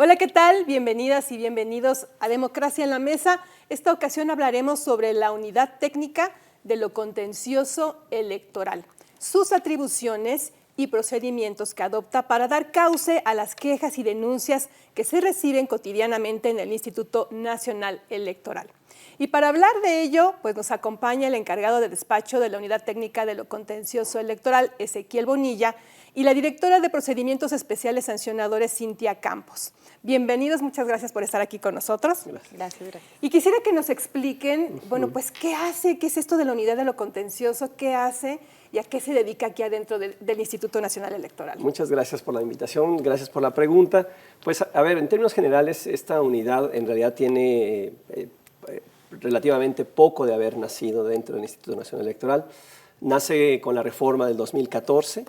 Hola, ¿qué tal? Bienvenidas y bienvenidos a Democracia en la Mesa. Esta ocasión hablaremos sobre la unidad técnica de lo contencioso electoral, sus atribuciones y procedimientos que adopta para dar cauce a las quejas y denuncias que se reciben cotidianamente en el Instituto Nacional Electoral. Y para hablar de ello, pues nos acompaña el encargado de despacho de la Unidad Técnica de lo Contencioso Electoral, Ezequiel Bonilla, y la directora de Procedimientos Especiales Sancionadores, Cintia Campos. Bienvenidos, muchas gracias por estar aquí con nosotros. Gracias. Y quisiera que nos expliquen, bueno, pues, ¿qué hace? ¿Qué es esto de la Unidad de lo Contencioso? ¿Qué hace? ¿Y a qué se dedica aquí adentro del Instituto Nacional Electoral? Muchas gracias por la invitación, gracias por la pregunta. Pues, a ver, en términos generales, esta unidad en realidad tiene relativamente poco de haber nacido dentro del Instituto Nacional Electoral. Nace con la reforma del 2014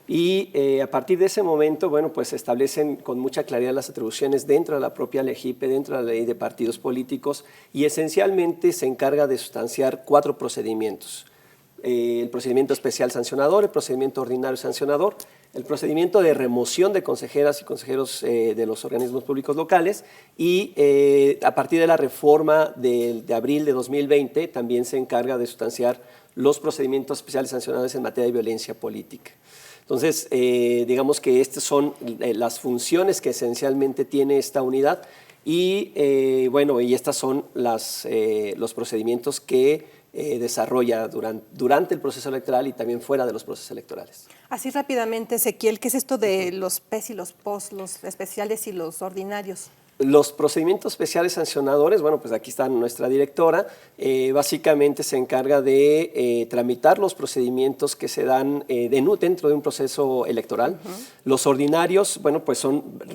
y a partir de ese momento, bueno, pues se establecen con mucha claridad las atribuciones dentro de la propia LEGIPE, dentro de la Ley de Partidos Políticos, y esencialmente se encarga de sustanciar 4 procedimientos. El procedimiento especial sancionador, el procedimiento ordinario sancionador, el procedimiento de remoción de consejeras y consejeros de los organismos públicos locales y a partir de la reforma de abril de 2020 también se encarga de sustanciar los procedimientos especiales sancionadores en materia de violencia política. Entonces, digamos que estas son las funciones que esencialmente tiene esta unidad y, bueno, y estas son los procedimientos que desarrolla durante el proceso electoral y también fuera de los procesos electorales. Así rápidamente, Ezequiel, ¿qué es esto de los PES y los POS, los especiales y los ordinarios? Los procedimientos especiales sancionadores, bueno, pues aquí está nuestra directora, básicamente se encarga de tramitar los procedimientos que se dan dentro de un proceso electoral. Los ordinarios, bueno, pues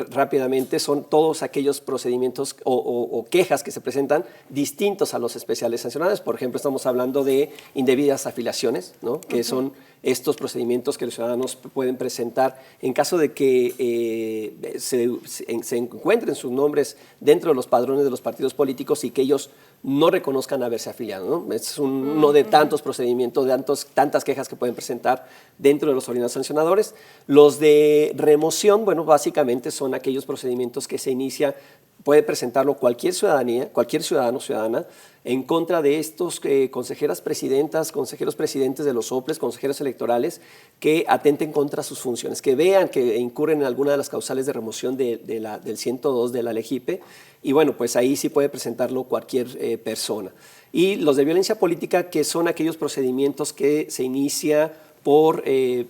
rápidamente son todos aquellos procedimientos o quejas que se presentan distintos a los especiales sancionadores. Por ejemplo, estamos hablando de indebidas afiliaciones, ¿no? Que son estos procedimientos que los ciudadanos pueden presentar en caso de que se encuentren sus nombres dentro de los padrones de los partidos políticos y que ellos no reconozcan haberse afiliado, ¿no? Es uno de tantos procedimientos, de tantas quejas que pueden presentar dentro de los ordinarios sancionadores. Los de remoción, bueno, básicamente son aquellos procedimientos que se inicia, puede presentarlo cualquier ciudadano o ciudadana, en contra de estos consejeras presidentas, consejeros presidentes de los OPLES, consejeros electorales, que atenten contra sus funciones, que vean que incurren en alguna de las causales de remoción del 102 de la LEGIPE, y bueno, pues ahí sí puede presentarlo cualquier persona. Y los de violencia política, que son aquellos procedimientos que se inicia por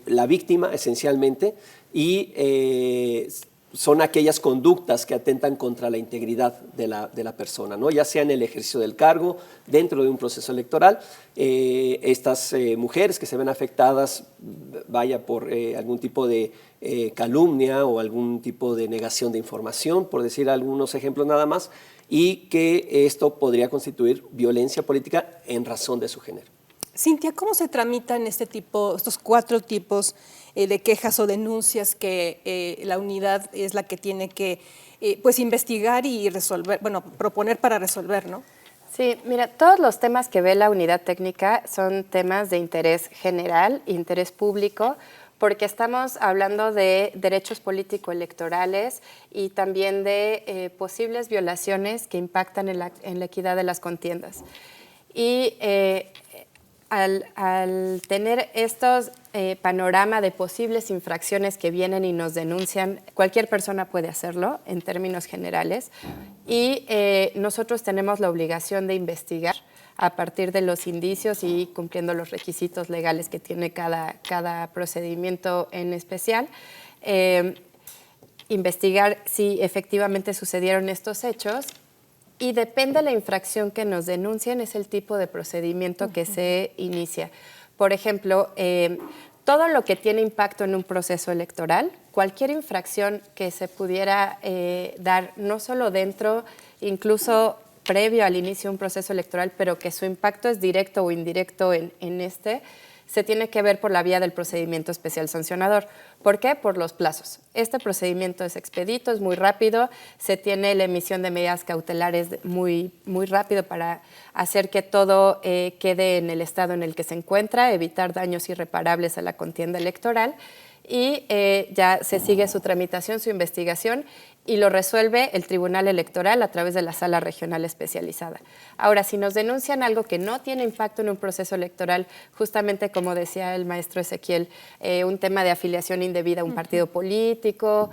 la víctima, esencialmente, y son aquellas conductas que atentan contra la integridad de la persona, ¿no? Ya sea en el ejercicio del cargo, dentro de un proceso electoral. Estas mujeres que se ven afectadas, vaya por algún tipo de calumnia o algún tipo de negación de información, por decir algunos ejemplos nada más, y que esto podría constituir violencia política en razón de su género. Cintia, ¿cómo se tramitan estos 4 tipos de quejas o denuncias que la unidad es la que tiene que pues investigar y resolver, bueno, proponer para resolver, ¿no? Sí, mira, todos los temas que ve la unidad técnica son temas de interés general, interés público, porque estamos hablando de derechos político-electorales y también de posibles violaciones que impactan en la equidad de las contiendas. Y al tener estos panorama de posibles infracciones que vienen y nos denuncian, cualquier persona puede hacerlo en términos generales y nosotros tenemos la obligación de investigar a partir de los indicios y cumpliendo los requisitos legales que tiene cada procedimiento en especial. Investigar si efectivamente sucedieron estos hechos. Y depende de la infracción que nos denuncien, es el tipo de procedimiento que se inicia. Por ejemplo, todo lo que tiene impacto en un proceso electoral, cualquier infracción que se pudiera dar, no solo dentro, incluso previo al inicio de un proceso electoral, pero que su impacto es directo o indirecto en se tiene que ver por la vía del procedimiento especial sancionador. ¿Por qué? Por los plazos. Este procedimiento es expedito, es muy rápido, se tiene la emisión de medidas cautelares muy rápido para hacer que todo quede en el estado en el que se encuentra, evitar daños irreparables a la contienda electoral y ya se sigue su tramitación, su investigación y lo resuelve el Tribunal Electoral a través de la Sala Regional Especializada. Ahora, si nos denuncian algo que no tiene impacto en un proceso electoral, justamente como decía el maestro Ezequiel, un tema de afiliación indebida a un partido político,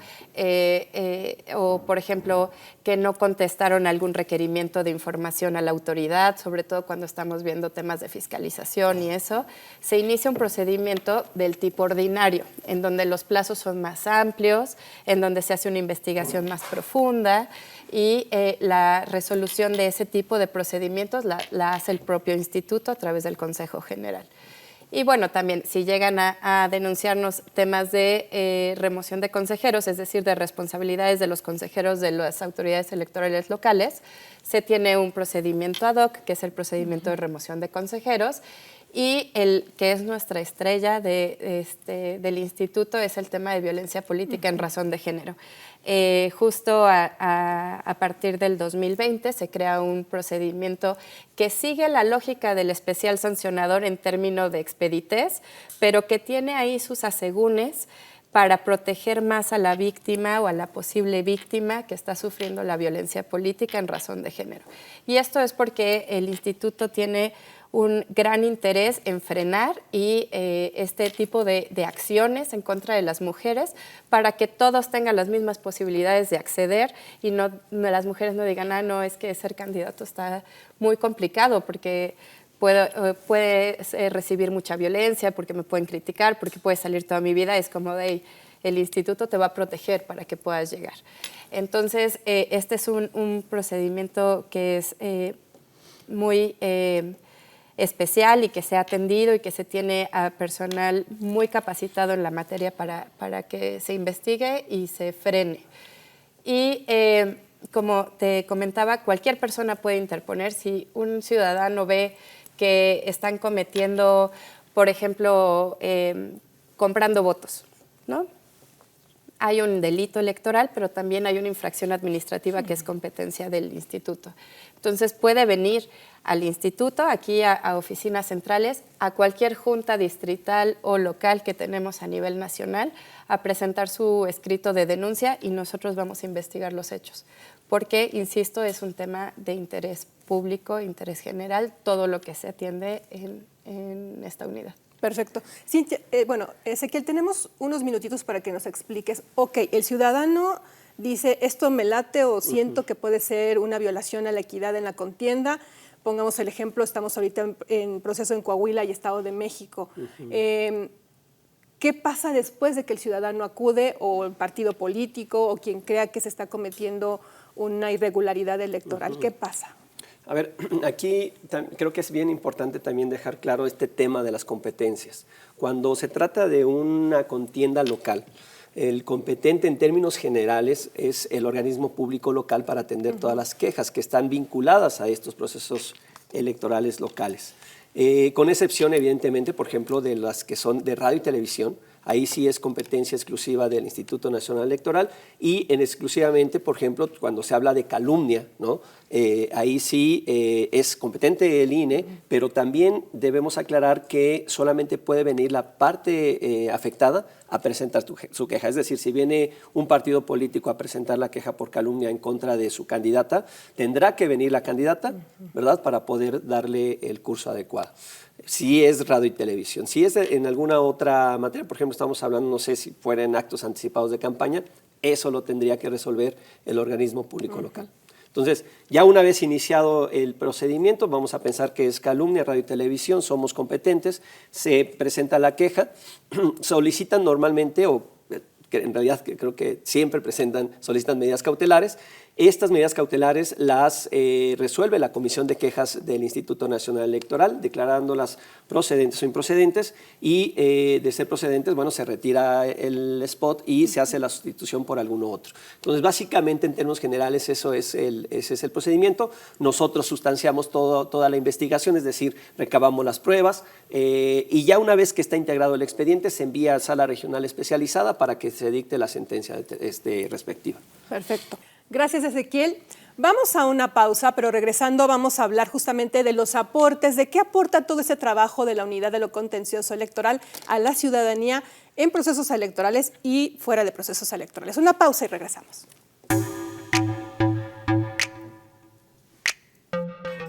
o, por ejemplo, que no contestaron algún requerimiento de información a la autoridad, sobre todo cuando estamos viendo temas de fiscalización y eso, se inicia un procedimiento del tipo ordinario, en donde los plazos son más amplios, en donde se hace una investigación más profunda y la resolución de ese tipo de procedimientos la hace el propio instituto a través del Consejo General. Y bueno, también si llegan a denunciarnos temas de remoción de consejeros, es decir, de responsabilidades de los consejeros de las autoridades electorales locales, se tiene un procedimiento ad hoc, que es el procedimiento de remoción de consejeros, y el que es nuestra estrella del instituto es el tema de violencia política en razón de género. Justo a partir del 2020 se crea un procedimiento que sigue la lógica del especial sancionador en términos de expeditez, pero que tiene ahí sus asegúnes para proteger más a la víctima o a la posible víctima que está sufriendo la violencia política en razón de género. Y esto es porque el instituto tiene un gran interés en frenar y este tipo de acciones en contra de las mujeres para que todos tengan las mismas posibilidades de acceder y las mujeres no digan, no, es que ser candidato está muy complicado porque puedes recibir mucha violencia, porque me pueden criticar, porque puede salir toda mi vida. Es como el instituto te va a proteger para que puedas llegar. Entonces, este es un procedimiento que es muy especial y que se ha atendido y que se tiene a personal muy capacitado en la materia para que se investigue y se frene. Y como te comentaba, cualquier persona puede interponer. Si un ciudadano ve que están cometiendo, por ejemplo, comprando votos, ¿no? Hay un delito electoral, pero también hay una infracción administrativa que es competencia del instituto. Entonces puede venir al instituto, aquí a oficinas centrales, a cualquier junta distrital o local que tenemos a nivel nacional, a presentar su escrito de denuncia y nosotros vamos a investigar los hechos. Porque, insisto, es un tema de interés público, interés general, todo lo que se atiende en esta unidad. Perfecto. Cintia, bueno, Ezequiel, tenemos unos minutitos para que nos expliques. Ok, el ciudadano dice, esto me late o siento que puede ser una violación a la equidad en la contienda. Pongamos el ejemplo, estamos ahorita en proceso en Coahuila y Estado de México. ¿Qué pasa después de que el ciudadano acude o el partido político o quien crea que se está cometiendo una irregularidad electoral? ¿Qué pasa? A ver, aquí creo que es bien importante también dejar claro este tema de las competencias. Cuando se trata de una contienda local, el competente en términos generales es el organismo público local para atender todas las quejas que están vinculadas a estos procesos electorales locales. Con excepción, evidentemente, por ejemplo, de las que son de radio y televisión. Ahí sí es competencia exclusiva del Instituto Nacional Electoral y exclusivamente, por ejemplo, cuando se habla de calumnia, ¿no? Ahí sí es competente el INE, pero también debemos aclarar que solamente puede venir la parte afectada a presentar su queja. Es decir, si viene un partido político a presentar la queja por calumnia en contra de su candidata, tendrá que venir la candidata, ¿verdad?, para poder darle el curso adecuado. Si es radio y televisión. Si es en alguna otra materia, por ejemplo, estamos hablando, no sé si fueran actos anticipados de campaña, eso lo tendría que resolver el organismo público local. Entonces, ya una vez iniciado el procedimiento, vamos a pensar que es calumnia, radio y televisión, somos competentes, se presenta la queja, solicitan normalmente, o que en realidad creo que siempre solicitan medidas cautelares. Estas medidas cautelares las resuelve la Comisión de Quejas del Instituto Nacional Electoral, declarándolas procedentes o improcedentes, y de ser procedentes, bueno, se retira el spot y se hace la sustitución por alguno otro. Entonces, básicamente, en términos generales, ese es el procedimiento. Nosotros sustanciamos toda la investigación, es decir, recabamos las pruebas, y ya una vez que está integrado el expediente, se envía a Sala Regional Especializada para que se dicte la sentencia respectiva. Perfecto. Gracias, Ezequiel. Vamos a una pausa, pero regresando vamos a hablar justamente de los aportes, de qué aporta todo ese trabajo de la Unidad de lo Contencioso Electoral a la ciudadanía en procesos electorales y fuera de procesos electorales. Una pausa y regresamos.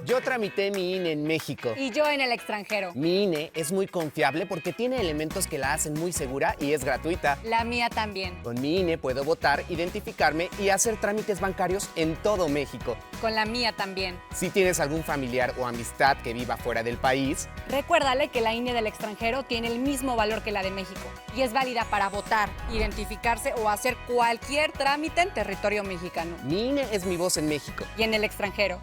Yo tramité mi INE en México. Y yo en el extranjero. Mi INE es muy confiable porque tiene elementos que la hacen muy segura y es gratuita. La mía también. Con mi INE puedo votar, identificarme y hacer trámites bancarios en todo México. Con la mía también. Si tienes algún familiar o amistad que viva fuera del país, Recuérdale que la INE del extranjero tiene el mismo valor que la de México y es válida para votar, identificarse o hacer cualquier trámite en territorio mexicano mi INE es mi voz en México. y en el extranjero.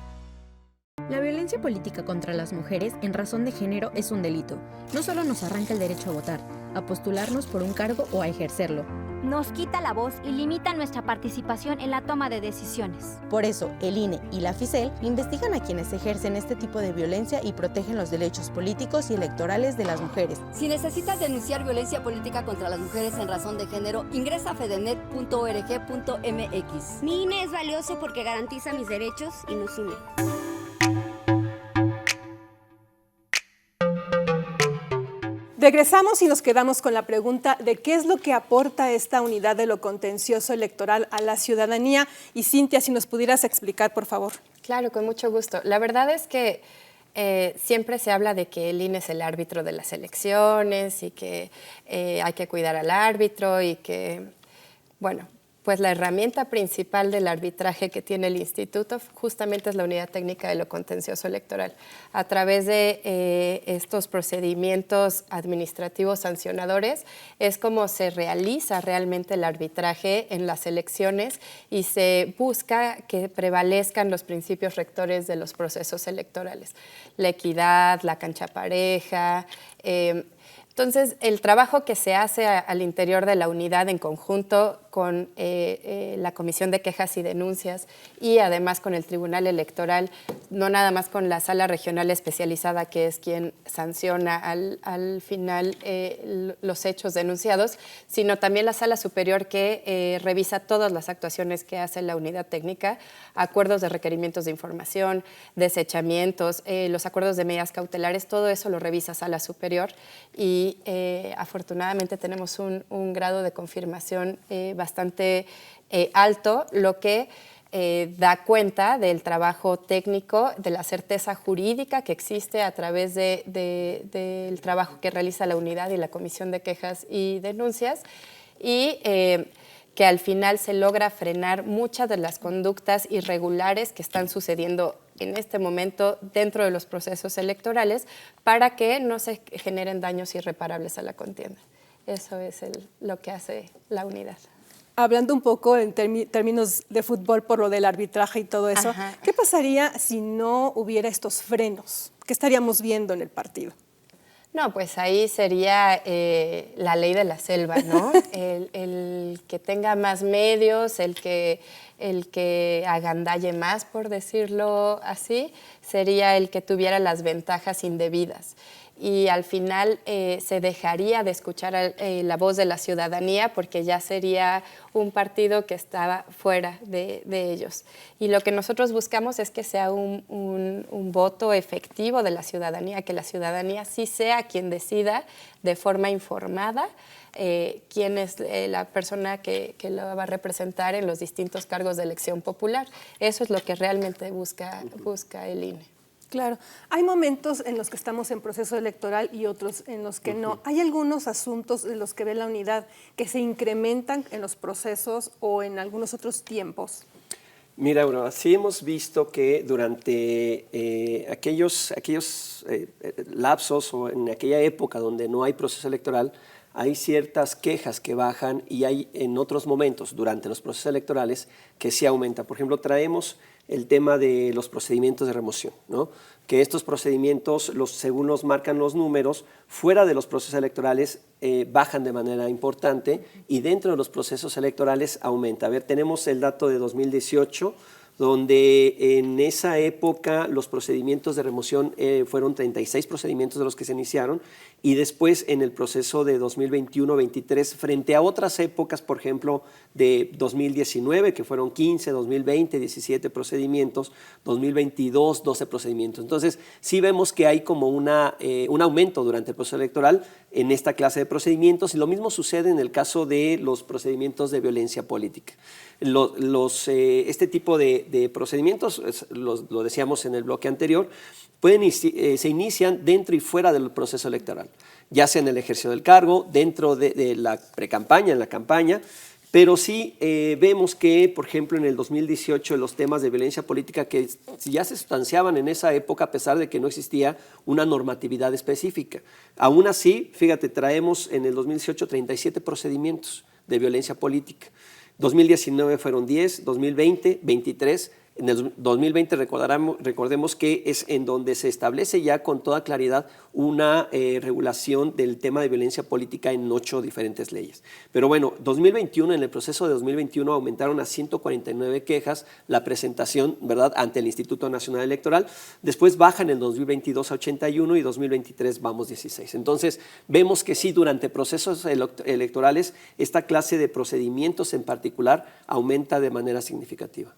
La violencia política contra las mujeres en razón de género es un delito. No solo nos arranca el derecho a votar, a postularnos por un cargo o a ejercerlo. Nos quita la voz y limita nuestra participación en la toma de decisiones. Por eso, el INE y la FICEL investigan a quienes ejercen este tipo de violencia y protegen los derechos políticos y electorales de las mujeres. Si necesitas denunciar violencia política contra las mujeres en razón de género, ingresa a fedenet.org.mx. Mi INE es valioso porque garantiza mis derechos y nos une. Regresamos y nos quedamos con la pregunta de qué es lo que aporta esta unidad de lo contencioso electoral a la ciudadanía. Y Cintia, si nos pudieras explicar, por favor. Claro, con mucho gusto. La verdad es que siempre se habla de que el INE es el árbitro de las elecciones y que hay que cuidar al árbitro y que, bueno, pues la herramienta principal del arbitraje que tiene el instituto justamente es la unidad técnica de lo contencioso electoral. A través de estos procedimientos administrativos sancionadores es como se realiza realmente el arbitraje en las elecciones y se busca que prevalezcan los principios rectores de los procesos electorales. La equidad, la cancha pareja. Entonces, el trabajo que se hace al interior de la unidad en conjunto con la Comisión de Quejas y Denuncias y además con el Tribunal Electoral, no nada más con la Sala Regional Especializada, que es quien sanciona al final los hechos denunciados, sino también la Sala Superior que revisa todas las actuaciones que hace la unidad técnica, acuerdos de requerimientos de información, desechamientos, los acuerdos de medidas cautelares, todo eso lo revisa Sala Superior y afortunadamente tenemos un grado de confirmación bastante alto, lo que da cuenta del trabajo técnico, de la certeza jurídica que existe a través del trabajo que realiza la unidad y la Comisión de Quejas y Denuncias y que al final se logra frenar muchas de las conductas irregulares que están sucediendo en este momento dentro de los procesos electorales para que no se generen daños irreparables a la contienda. Eso es lo que hace la unidad. Hablando un poco en términos de fútbol por lo del arbitraje y todo eso, Ajá. ¿qué pasaría si no hubiera estos frenos? ¿Qué estaríamos viendo en el partido? No, pues ahí sería la ley de la selva, ¿no? El que tenga más medios, el que agandalle más, por decirlo así, sería el que tuviera las ventajas indebidas. Y al final se dejaría de escuchar la voz de la ciudadanía porque ya sería un partido que estaba fuera de ellos. Y lo que nosotros buscamos es que sea un voto efectivo de la ciudadanía, que la ciudadanía sí sea quien decida de forma informada quién es la persona que lo va a representar en los distintos cargos de elección popular. Eso es lo que realmente busca el INE. Claro, hay momentos en los que estamos en proceso electoral y otros en los que no. ¿Hay algunos asuntos en los que ve la unidad que se incrementan en los procesos o en algunos otros tiempos? Mira, Aurora, sí hemos visto que durante aquellos lapsos o en aquella época donde no hay proceso electoral, hay ciertas quejas que bajan y hay en otros momentos durante los procesos electorales que sí aumenta. Por ejemplo, traemos el tema de los procedimientos de remoción, ¿no? Que estos procedimientos, según nos marcan los números, fuera de los procesos electorales bajan de manera importante y dentro de los procesos electorales aumenta. A ver, tenemos el dato de 2018, donde en esa época los procedimientos de remoción fueron 36 procedimientos de los que se iniciaron y después en el proceso de 2021-23 frente a otras épocas, por ejemplo, de 2019, que fueron 15, 2020, 17 procedimientos, 2022, 12 procedimientos. Entonces, sí vemos que hay como un aumento durante el proceso electoral en esta clase de procedimientos y lo mismo sucede en el caso de los procedimientos de violencia política. Este tipo de de procedimientos, lo decíamos en el bloque anterior, se inician dentro y fuera del proceso electoral, ya sea en el ejercicio del cargo, dentro de la precampaña, en la campaña, pero sí vemos que, por ejemplo, en el 2018 los temas de violencia política que ya se sustanciaban en esa época a pesar de que no existía una normatividad específica. Aún así, fíjate, traemos en el 2018 37 procedimientos de violencia política. 2019 fueron 10, 2020, 23. En el 2020 recordemos que es en donde se establece ya con toda claridad una regulación del tema de violencia política en 8 diferentes leyes. Pero bueno, 2021, en el proceso de 2021 aumentaron a 149 quejas la presentación, ¿verdad?, ante el Instituto Nacional Electoral. Después bajan en el 2022 a 81 y 2023 vamos 16. Entonces vemos que sí, durante procesos electorales esta clase de procedimientos en particular aumenta de manera significativa.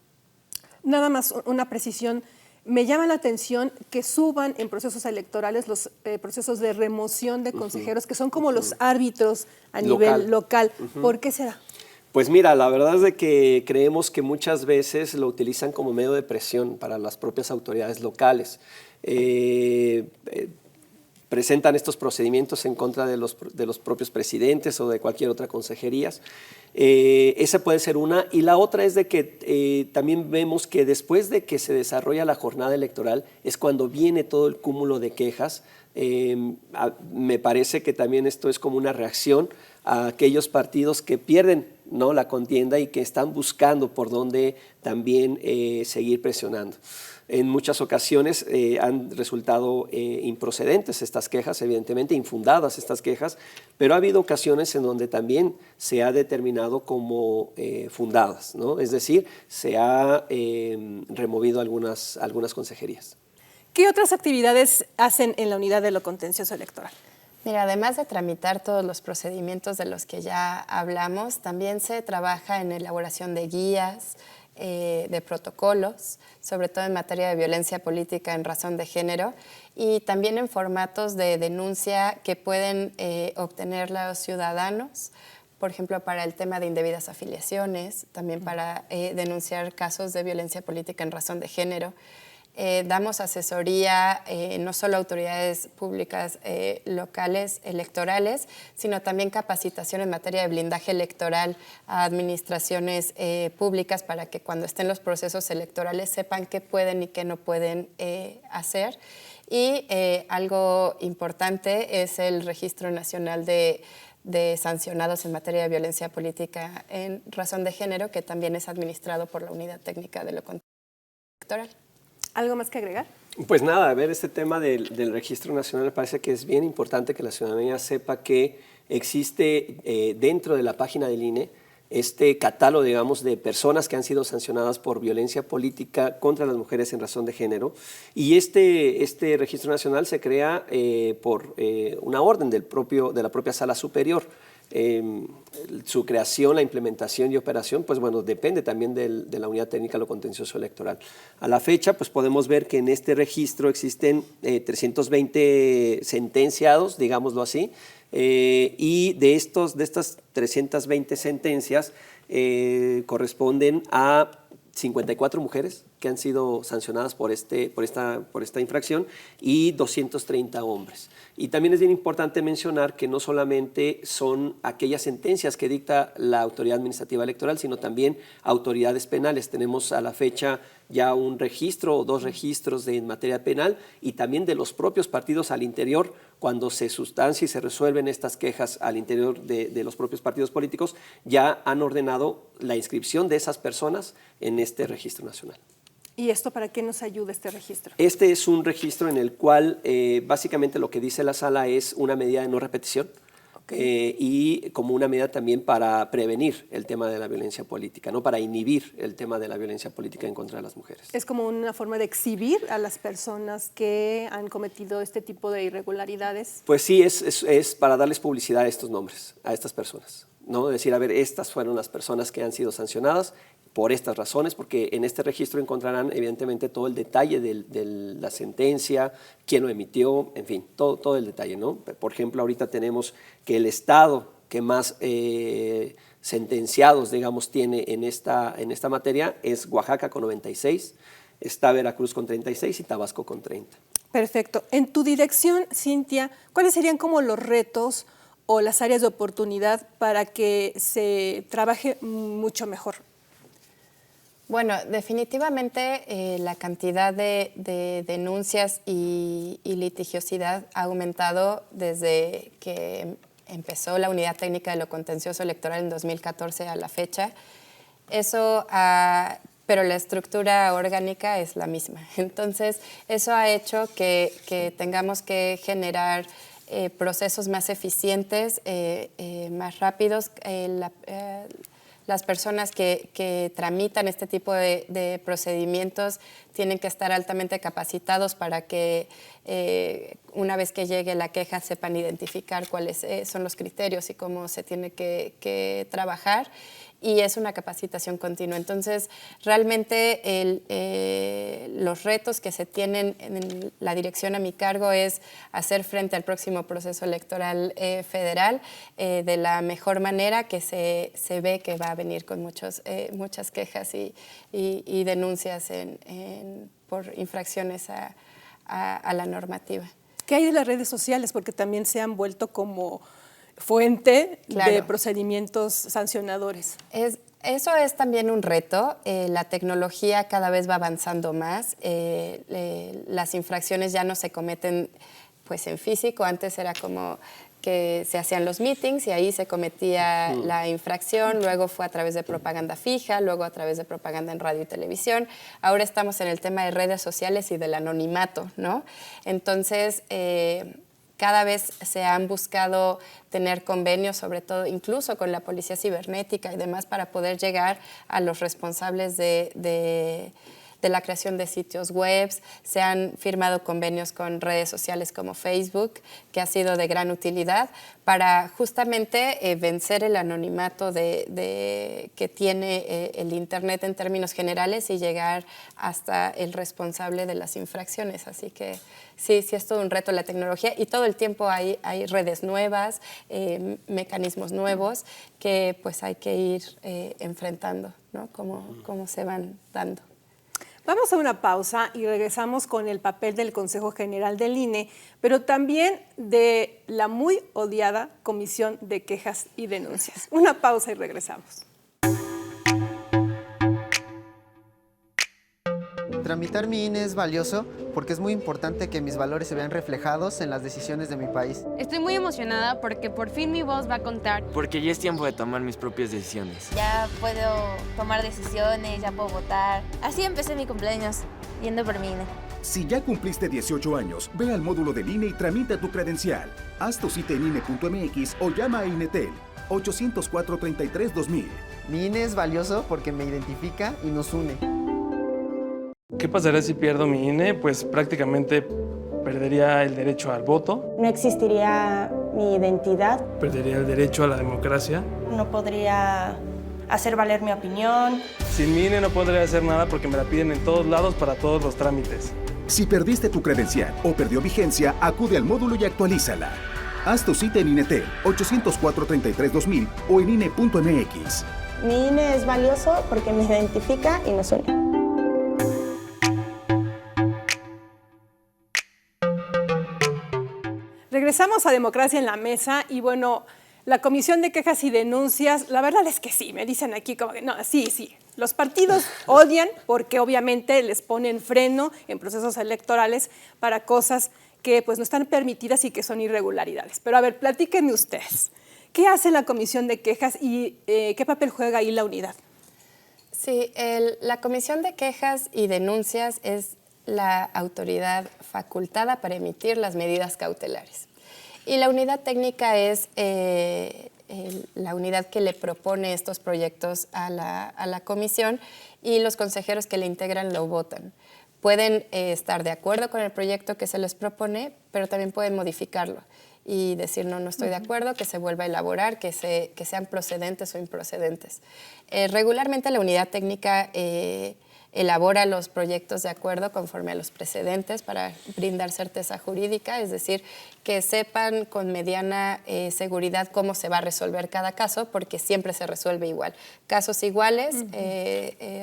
Nada más una precisión. Me llama la atención que suban en procesos electorales los procesos de remoción de consejeros, que son como los árbitros a nivel local. ¿Por qué será? Pues mira, la verdad es de que creemos que muchas veces lo utilizan como medio de presión para las propias autoridades locales. Presentan estos procedimientos en contra de los propios presidentes o de cualquier otra consejería. Esa puede ser una. Y la otra es de que también vemos que después de que se desarrolla la jornada electoral es cuando viene todo el cúmulo de quejas. Me parece que también esto es como una reacción a aquellos partidos que pierden, ¿no?, la contienda y que están buscando por dónde también seguir presionando. En muchas ocasiones han resultado improcedentes estas quejas, evidentemente infundadas estas quejas, pero ha habido ocasiones en donde también se ha determinado como fundadas, ¿no? Es decir, se ha removido algunas consejerías. ¿Qué otras actividades hacen en la unidad de lo contencioso electoral? Mira, además de tramitar todos los procedimientos de los que ya hablamos, también se trabaja en elaboración de guías, de protocolos, sobre todo en materia de violencia política en razón de género, y también en formatos de denuncia que pueden obtener los ciudadanos, por ejemplo, para el tema de indebidas afiliaciones, también para denunciar casos de violencia política en razón de género. Damos asesoría no solo a autoridades públicas locales electorales, sino también capacitación en materia de blindaje electoral a administraciones públicas para que cuando estén los procesos electorales sepan qué pueden y qué no pueden hacer. Y algo importante es el Registro Nacional de sancionados en materia de violencia política en razón de género, que también es administrado por la Unidad Técnica de lo Electoral. ¿Algo más que agregar? Pues nada, a ver, este tema del Registro Nacional me parece que es bien importante que la ciudadanía sepa que existe dentro de la página del INE este catálogo, digamos, de personas que han sido sancionadas por violencia política contra las mujeres en razón de género. Y este Registro Nacional se crea por una orden de la propia Sala Superior. Su creación, la implementación y operación, pues bueno, depende también de la Unidad Técnica de lo Contencioso Electoral. A la fecha, pues podemos ver que en este registro existen 320 sentenciados, digámoslo así, y de estas 320 sentencias corresponden a 54 mujeres que han sido sancionadas por esta infracción y 230 hombres. Y también es bien importante mencionar que no solamente son aquellas sentencias que dicta la autoridad administrativa electoral, sino también autoridades penales. Tenemos a la fecha ya un registro o 2 registros en materia penal y también de los propios partidos al interior, cuando se sustancia y se resuelven estas quejas al interior de los propios partidos políticos, ya han ordenado la inscripción de esas personas en este registro nacional. ¿Y esto para qué nos ayuda este registro? Este es un registro en el cual básicamente lo que dice la sala es una medida de no repetición. Y como una medida también para prevenir el tema de la violencia política, ¿no?, para inhibir el tema de la violencia política en contra de las mujeres. Es como una forma de exhibir a las personas que han cometido este tipo de irregularidades. Pues sí, es para darles publicidad a estos nombres, a estas personas, ¿no? Decir, a ver, estas fueron las personas que han sido sancionadas por estas razones, porque en este registro encontrarán evidentemente todo el detalle de la sentencia, quién lo emitió, en fin, todo el detalle, ¿no? Por ejemplo, ahorita tenemos que el estado que más sentenciados, digamos, tiene en esta materia es Oaxaca con 96, está Veracruz con 36 y Tabasco con 30. Perfecto. En tu dirección, Cintia, ¿cuáles serían como los retos o las áreas de oportunidad para que se trabaje mucho mejor? Bueno, definitivamente la cantidad de denuncias y litigiosidad ha aumentado desde que empezó la Unidad Técnica de lo Contencioso Electoral en 2014 a la fecha. Pero la estructura orgánica es la misma. Entonces, eso ha hecho que tengamos que generar procesos más eficientes, más rápidos. Las personas que tramitan este tipo de procedimientos tienen que estar altamente capacitados para que una vez que llegue la queja sepan identificar cuáles son los criterios y cómo se tiene que trabajar. Y es una capacitación continua. Entonces, realmente los retos que se tienen en la dirección a mi cargo es hacer frente al próximo proceso electoral federal de la mejor manera, que se ve que va a venir con muchas quejas y denuncias por infracciones a la normativa. ¿Qué hay de las redes sociales? Porque también se han vuelto como fuente de procedimientos sancionadores. Eso es también un reto. La tecnología cada vez va avanzando más. Las infracciones ya no se cometen pues, en físico. Antes era como que se hacían los meetings y ahí se cometía la infracción, luego fue a través de propaganda fija, luego a través de propaganda en radio y televisión. Ahora estamos en el tema de redes sociales y del anonimato, ¿no? Entonces, cada vez se han buscado tener convenios, sobre todo incluso con la policía cibernética y demás, para poder llegar a los responsables de la creación de sitios web. Se han firmado convenios con redes sociales como Facebook, que ha sido de gran utilidad para justamente vencer el anonimato que tiene el Internet en términos generales y llegar hasta el responsable de las infracciones. Así que sí es todo un reto la tecnología y todo el tiempo hay redes nuevas, mecanismos nuevos que pues hay que ir enfrentando, ¿no? Cómo se van dando. Vamos a una pausa y regresamos con el papel del Consejo General del INE, pero también de la muy odiada Comisión de Quejas y Denuncias. Una pausa y regresamos. Tramitar mi INE es valioso porque es muy importante que mis valores se vean reflejados en las decisiones de mi país. Estoy muy emocionada porque por fin mi voz va a contar. Porque ya es tiempo de tomar mis propias decisiones. Ya puedo tomar decisiones, ya puedo votar. Así empecé mi cumpleaños, yendo por mi INE. Si ya cumpliste 18 años, ve al módulo del INE y tramita tu credencial. Haz tu cita en INE.mx o llama a INETEL 804-33-2000. Mi INE es valioso porque me identifica y nos une. ¿Qué pasaría si pierdo mi INE? Pues prácticamente perdería el derecho al voto. No existiría mi identidad. Perdería el derecho a la democracia. No podría hacer valer mi opinión. Sin mi INE no podría hacer nada porque me la piden en todos lados para todos los trámites. Si perdiste tu credencial o perdió vigencia, acude al módulo y actualízala. Haz tu cita en INETEL 804-33-2000 o en INE.mx. Mi INE es valioso porque me identifica y nos une. Regresamos a Democracia en la Mesa y bueno, la Comisión de Quejas y Denuncias, la verdad es que sí, me dicen aquí como que no, sí. Los partidos odian porque obviamente les ponen freno en procesos electorales para cosas que pues no están permitidas y que son irregularidades. Pero a ver, platíquenme ustedes, ¿qué hace la Comisión de Quejas y qué papel juega ahí la unidad? Sí, la Comisión de Quejas y Denuncias es la autoridad facultada para emitir las medidas cautelares. Y la unidad técnica es la unidad que le propone estos proyectos a la comisión y los consejeros que le integran lo votan. Pueden estar de acuerdo con el proyecto que se les propone, pero también pueden modificarlo y decir no estoy de acuerdo, que se vuelva a elaborar, que sean procedentes o improcedentes. Regularmente la unidad técnica elabora los proyectos de acuerdo conforme a los precedentes para brindar certeza jurídica, es decir, que sepan con mediana seguridad cómo se va a resolver cada caso, porque siempre se resuelve igual. Casos iguales,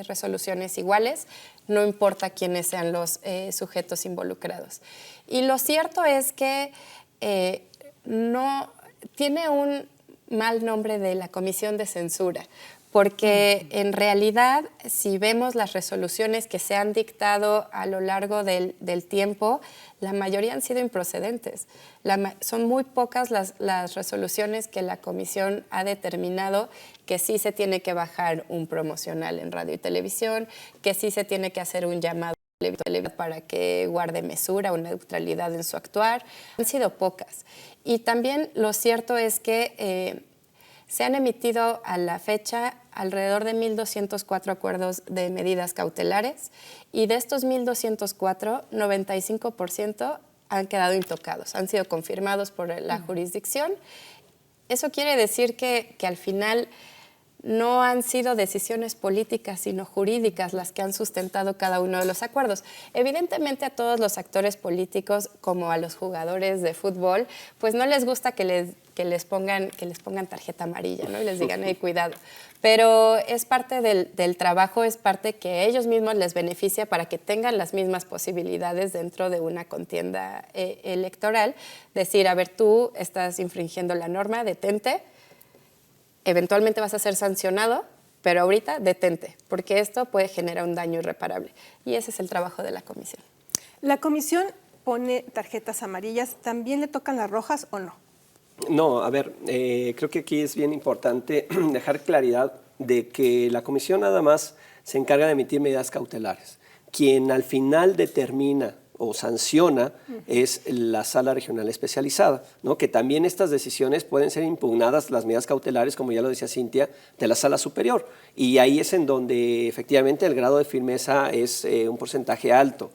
resoluciones iguales, no importa quiénes sean los sujetos involucrados. Y lo cierto es que no tiene un mal nombre de la Comisión de Censura, porque en realidad, si vemos las resoluciones que se han dictado a lo largo del tiempo, la mayoría han sido improcedentes. Son muy pocas las resoluciones que la Comisión ha determinado que sí se tiene que bajar un promocional en radio y televisión, que sí se tiene que hacer un llamado para que guarde mesura o neutralidad en su actuar. Han sido pocas. Y también lo cierto es que se han emitido a la fecha alrededor de 1.204 acuerdos de medidas cautelares y de estos 1.204, 95% han quedado intocados, han sido confirmados por la jurisdicción. Eso quiere decir que al final no han sido decisiones políticas, sino jurídicas las que han sustentado cada uno de los acuerdos. Evidentemente a todos los actores políticos, como a los jugadores de fútbol, pues no les gusta que les pongan tarjeta amarilla, ¿no? Y les digan, cuidado. Pero es parte del trabajo, es parte que a ellos mismos les beneficia para que tengan las mismas posibilidades dentro de una contienda electoral. Decir, a ver, tú estás infringiendo la norma, detente. Eventualmente vas a ser sancionado, pero ahorita detente, porque esto puede generar un daño irreparable. Y ese es el trabajo de la comisión. ¿La comisión pone tarjetas amarillas? ¿También le tocan las rojas o no? No, a ver, creo que aquí es bien importante dejar claridad de que la comisión nada más se encarga de emitir medidas cautelares. Quien al final determina o sanciona es la sala regional especializada, ¿no? Que también estas decisiones pueden ser impugnadas, las medidas cautelares, como ya lo decía Cintia, de la sala superior. Y ahí es en donde efectivamente el grado de firmeza es un porcentaje alto.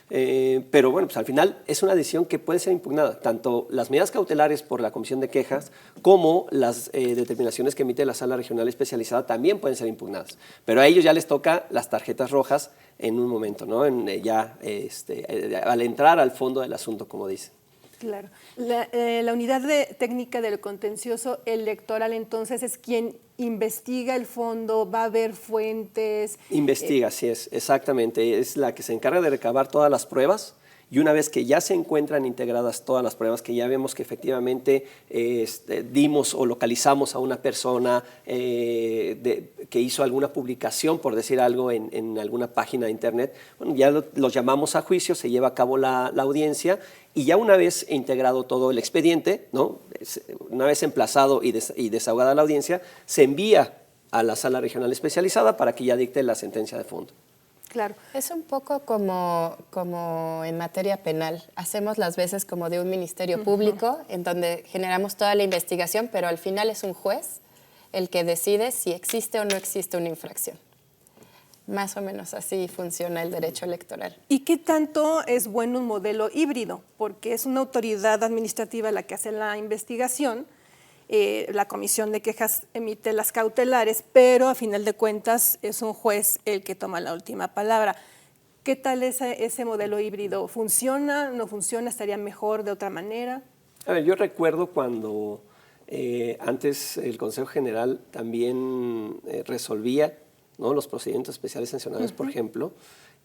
Pero bueno, pues al final es una decisión que puede ser impugnada, tanto las medidas cautelares por la Comisión de Quejas como las determinaciones que emite la Sala Regional Especializada también pueden ser impugnadas. Pero a ellos ya les toca las tarjetas rojas en un momento, ¿no? Al entrar al fondo del asunto, como dicen. Claro. La unidad técnica del contencioso electoral entonces es quien investiga el fondo, va a ver fuentes. Investiga, así es, exactamente. Es la que se encarga de recabar todas las pruebas y una vez que ya se encuentran integradas todas las pruebas, que ya vemos que efectivamente dimos o localizamos a una persona que hizo alguna publicación, por decir algo, en alguna página de internet, bueno, ya los llamamos a juicio, se lleva a cabo la audiencia y ya una vez integrado todo el expediente, ¿no? Una vez emplazado y desahogada la audiencia, se envía a la sala regional especializada para que ya dicte la sentencia de fondo. Claro. Es un poco como en materia penal. Hacemos las veces como de un ministerio público, en donde generamos toda la investigación, pero al final es un juez el que decide si existe o no existe una infracción. Más o menos así funciona el derecho electoral. ¿Y qué tanto es bueno un modelo híbrido? Porque es una autoridad administrativa la que hace la investigación, la Comisión de Quejas emite las cautelares, pero a final de cuentas es un juez el que toma la última palabra. ¿Qué tal ese modelo híbrido? ¿Funciona? ¿No funciona? ¿Estaría mejor de otra manera? A ver, yo recuerdo cuando antes el Consejo General también resolvía, ¿no?, los procedimientos especiales sancionadores, por ejemplo,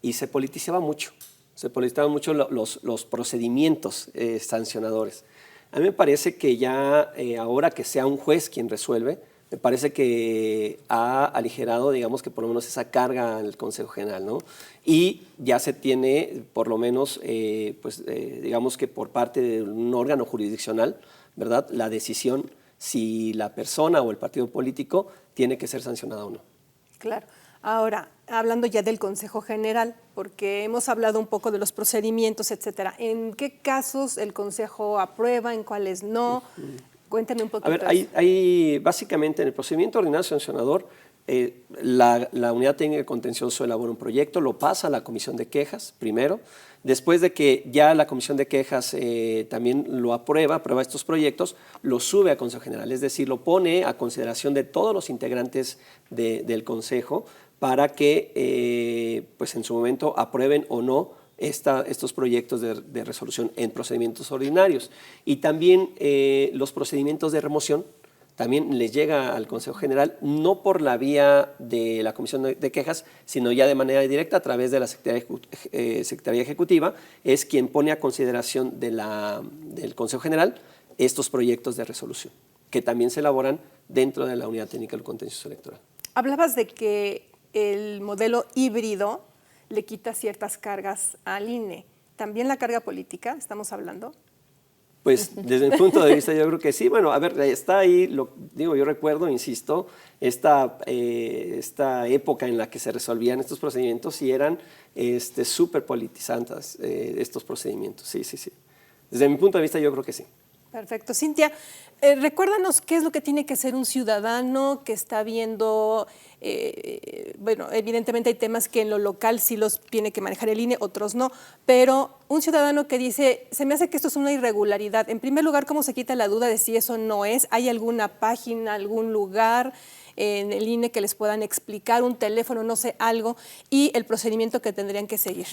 y se politizaba mucho. Se politizaban mucho los procedimientos sancionadores. A mí me parece que ya ahora que sea un juez quien resuelve, me parece que ha aligerado, digamos, que por lo menos esa carga al Consejo General, ¿no? Y ya se tiene, por lo menos, digamos que por parte de un órgano jurisdiccional, ¿verdad?, la decisión si la persona o el partido político tiene que ser sancionada o no. Claro. Ahora, hablando ya del Consejo General, porque hemos hablado un poco de los procedimientos, etcétera. ¿En qué casos el Consejo aprueba, en cuáles no? Cuéntame un poquito. A ver, hay básicamente en el procedimiento ordinario sancionador, la unidad técnica de contencioso elabora un proyecto, lo pasa a la Comisión de Quejas primero. Después de que ya la Comisión de Quejas también lo aprueba estos proyectos, lo sube a Consejo General, es decir, lo pone a consideración de todos los integrantes del Consejo para que pues en su momento aprueben o no estos proyectos de resolución en procedimientos ordinarios. Y también los procedimientos de remoción también les llega al Consejo General, no por la vía de la Comisión de Quejas, sino ya de manera directa a través de la Secretaría Ejecutiva, es quien pone a consideración del Consejo General estos proyectos de resolución, que también se elaboran dentro de la Unidad Técnica del Contencioso Electoral. Hablabas de que el modelo híbrido le quita ciertas cargas al INE. ¿También la carga política estamos hablando? Pues desde mi punto de vista yo creo que sí. Bueno, a ver, está ahí, yo recuerdo, insisto, esta época en la que se resolvían estos procedimientos y eran súper politizantes estos procedimientos. Sí. Desde mi punto de vista yo creo que sí. Perfecto. Cintia, recuérdanos qué es lo que tiene que hacer un ciudadano que está viendo, bueno, evidentemente hay temas que en lo local sí los tiene que manejar el INE, otros no, pero un ciudadano que dice, se me hace que esto es una irregularidad. En primer lugar, ¿cómo se quita la duda de si eso no es? ¿Hay alguna página, algún lugar en el INE que les puedan explicar, un teléfono, no sé, algo, y el procedimiento que tendrían que seguir?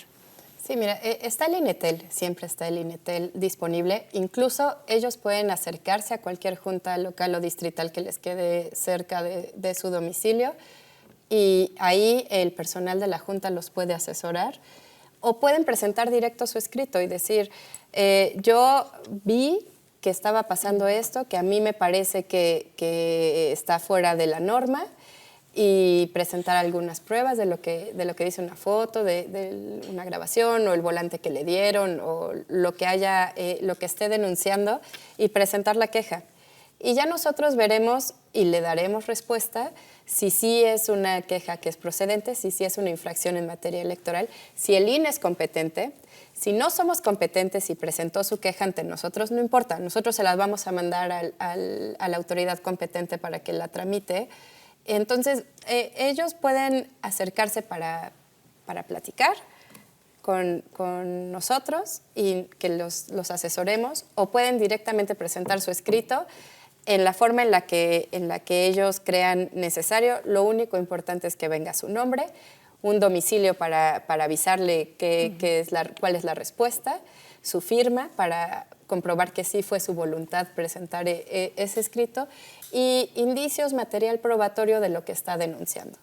Sí, mira, está el INETEL, siempre está el INETEL disponible. Incluso ellos pueden acercarse a cualquier junta local o distrital que les quede cerca de su domicilio y ahí el personal de la junta los puede asesorar o pueden presentar directo su escrito y decir, yo vi que estaba pasando esto, que a mí me parece que está fuera de la norma, y presentar algunas pruebas de lo que dice una foto, de una grabación o el volante que le dieron o lo que esté denunciando y presentar la queja. Y ya nosotros veremos y le daremos respuesta si sí es una queja que es procedente, si sí es una infracción en materia electoral, si el INE es competente. Si no somos competentes y presentó su queja ante nosotros, no importa, nosotros se las vamos a mandar a la autoridad competente para que la tramite. Entonces, ellos pueden acercarse para platicar con nosotros y que los asesoremos, o pueden directamente presentar su escrito en la forma en la que ellos crean necesario. Lo único importante es que venga su nombre, un domicilio para avisarle cuál es la respuesta, su firma para comprobar que sí fue su voluntad presentar ese escrito y indicios, material probatorio de lo que está denunciando.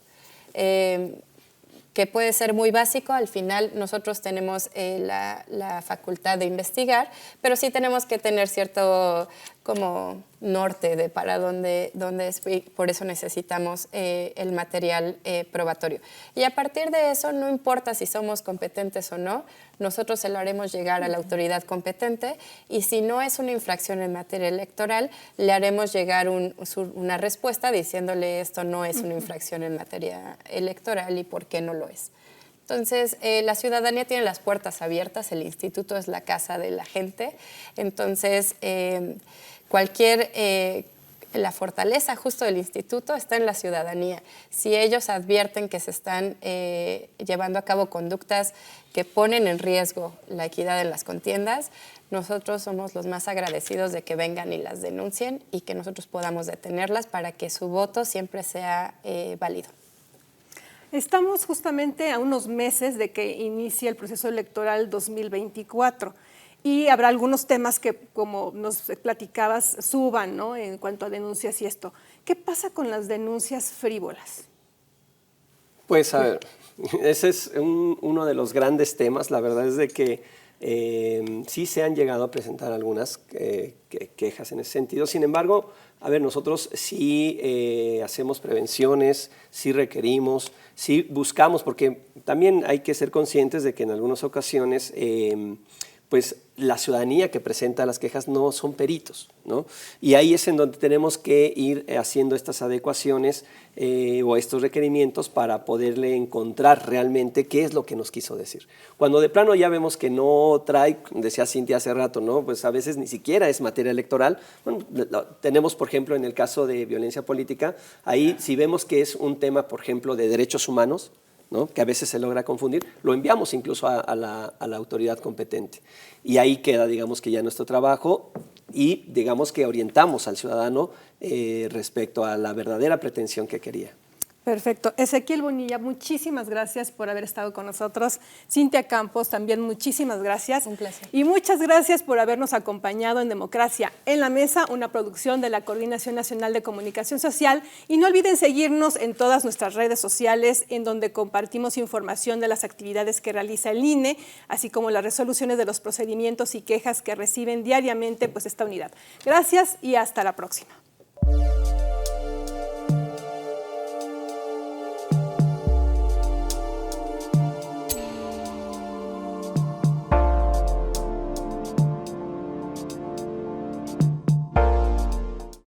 Que puede ser muy básico, al final nosotros tenemos la facultad de investigar, pero sí tenemos que tener cierto como norte de para dónde es, y por eso necesitamos el material probatorio. Y a partir de eso, no importa si somos competentes o no, nosotros se lo haremos llegar a la autoridad competente y si no es una infracción en materia electoral, le haremos llegar una respuesta diciéndole esto no es una infracción en materia electoral y por qué no lo es. Entonces, la ciudadanía tiene las puertas abiertas, el instituto es la casa de la gente, entonces la fortaleza justo del instituto está en la ciudadanía. Si ellos advierten que se están llevando a cabo conductas que ponen en riesgo la equidad en las contiendas, nosotros somos los más agradecidos de que vengan y las denuncien y que nosotros podamos detenerlas para que su voto siempre sea válido. Estamos justamente a unos meses de que inicie el proceso electoral 2024 y habrá algunos temas que, como nos platicabas, suban, ¿no?, en cuanto a denuncias y esto. ¿Qué pasa con las denuncias frívolas? Pues, a ver, ese es uno de los grandes temas. La verdad es de que sí se han llegado a presentar algunas quejas en ese sentido. Sin embargo, a ver, nosotros sí hacemos prevenciones, sí requerimos, sí buscamos, porque también hay que ser conscientes de que en algunas ocasiones pues la ciudadanía que presenta las quejas no son peritos, ¿no? Y ahí es en donde tenemos que ir haciendo estas adecuaciones o estos requerimientos para poderle encontrar realmente qué es lo que nos quiso decir. Cuando de plano ya vemos que no trae, decía Cintia hace rato, ¿no?, pues a veces ni siquiera es materia electoral. Bueno, tenemos, por ejemplo, en el caso de violencia política, ahí si vemos que es un tema, por ejemplo, de derechos humanos, ¿no?, que a veces se logra confundir, lo enviamos incluso a la autoridad competente. Y ahí queda, digamos, que ya nuestro trabajo y, digamos, que orientamos al ciudadano respecto a la verdadera pretensión que quería. Perfecto. Ezequiel Bonilla, muchísimas gracias por haber estado con nosotros. Cintia Campos, también muchísimas gracias. Un placer. Y muchas gracias por habernos acompañado en Democracia en la Mesa, una producción de la Coordinación Nacional de Comunicación Social. Y no olviden seguirnos en todas nuestras redes sociales, en donde compartimos información de las actividades que realiza el INE, así como las resoluciones de los procedimientos y quejas que reciben diariamente esta unidad. Gracias y hasta la próxima.